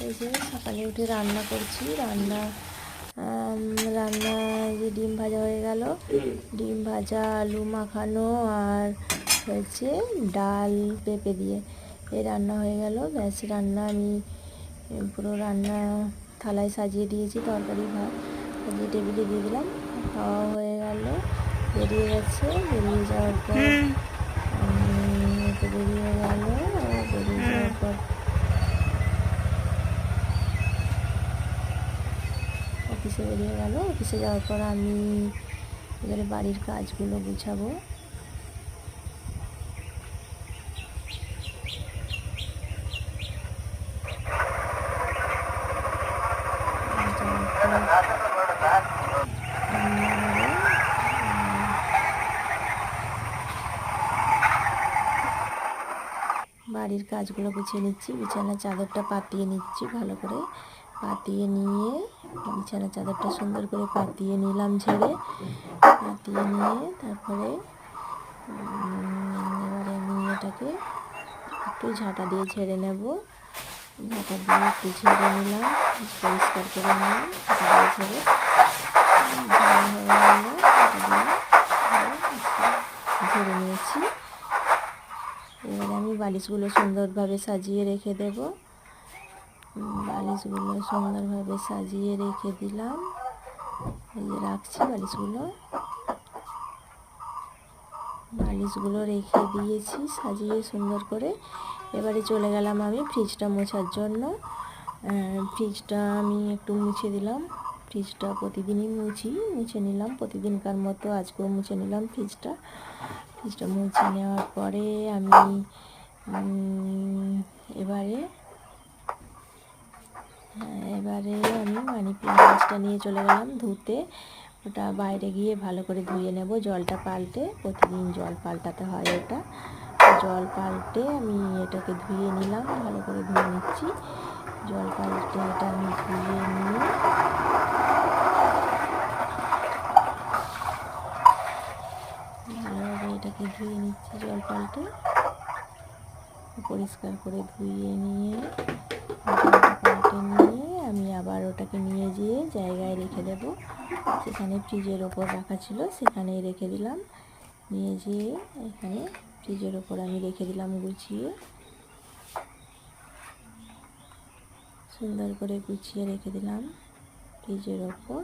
এই যে সকালে উঠে রান্না করছি। রান্না যে ডিম ভাজা হয়ে গেল, ডিম ভাজা, আলু মাখানো, আর হয়েছে ডাল পেঁপে দিয়ে। এই রান্না হয়ে গেল। ব্যাস রান্না আমি পুরো রান্না থালায় সাজিয়ে দিয়েছি, তরকারি ভাত সাজিয়ে টেবিলে দিয়ে দিলাম। খাওয়া হয়ে গেল, বেরিয়ে গেছে। বেরিয়ে যাওয়ার পর বেরিয়ে গেল। বেরিয়ে যাওয়ার পর অফিসে বেরিয়ে গেল। অফিসে যাওয়ার পর আমি এবারে বাড়ির কাজগুলো গুছাবো। বাড়ির কাজগুলো গুছিয়ে নিচ্ছি। বিছানার চাদরটা পাতিয়ে নিচ্ছি, ভালো করে পাতিয়ে নিয়ে বিছানার চাদরটা সুন্দর করে পাতিয়ে নিলাম, ঝেড়ে পাতিয়ে নিয়ে তারপরে এবারে আমি এটাকে একটু ঝাঁটা দিয়ে ঝেড়ে নেব। ঝাঁটা দিয়ে একটু ঝেড়ে নিলাম, পরিষ্কার করে নিলাম। ঝাঁটা দিয়ে ঝেড়ে নিয়েছি। এবারে আমি বালিশগুলো সুন্দরভাবে সাজিয়ে রেখে দেব। বালিশগুলো সুন্দরভাবে সাজিয়ে রেখে দিলাম। এই যে রাখছি বালিশগুলো রেখে দিয়েছি সাজিয়ে সুন্দর করে। এবারে চলে গেলাম আমি ফ্রিজটা মোছার জন্য। ফ্রিজটা আমি একটু মুছে দিলাম। ফ্রিজটা প্রতিদিনই মুছে নিলাম, প্রতিদিনকার মতো আজকেও মুছে নিলাম ফ্রিজটা মুছে নেওয়ার পরে আমি এবারে আমি মানি প্লান্টটা নিয়ে চলে গেলাম ধুতে। ওটা বাইরে গিয়ে ভালো করে ধুয়ে নেব, জলটা পাল্টে। প্রতিদিন জল পাল্টাতে হয়। ওটা জল পাল্টে আমি এটাকে ধুয়ে নিলাম, ভালো করে ধুয়ে নিচ্ছি। জল পাল্টে এটা আমি ধুয়ে নিয়ে ভালোভাবে এটাকে ধুয়ে নিচ্ছি। জল পাল্টে পরিষ্কার করে ধুয়ে নিয়ে আমি আবার ওটাকে নিয়ে যেয়ে জায়গায় রেখে দেব। যেখানে ফ্রিজের ওপর রাখা ছিল সেখানেই রেখে দিলাম। নিয়ে যেয়ে এখানে ফ্রিজের ওপর আমি রেখে দিলাম গুছিয়ে, সুন্দর করে গুছিয়ে রেখে দিলাম ফ্রিজের ওপর।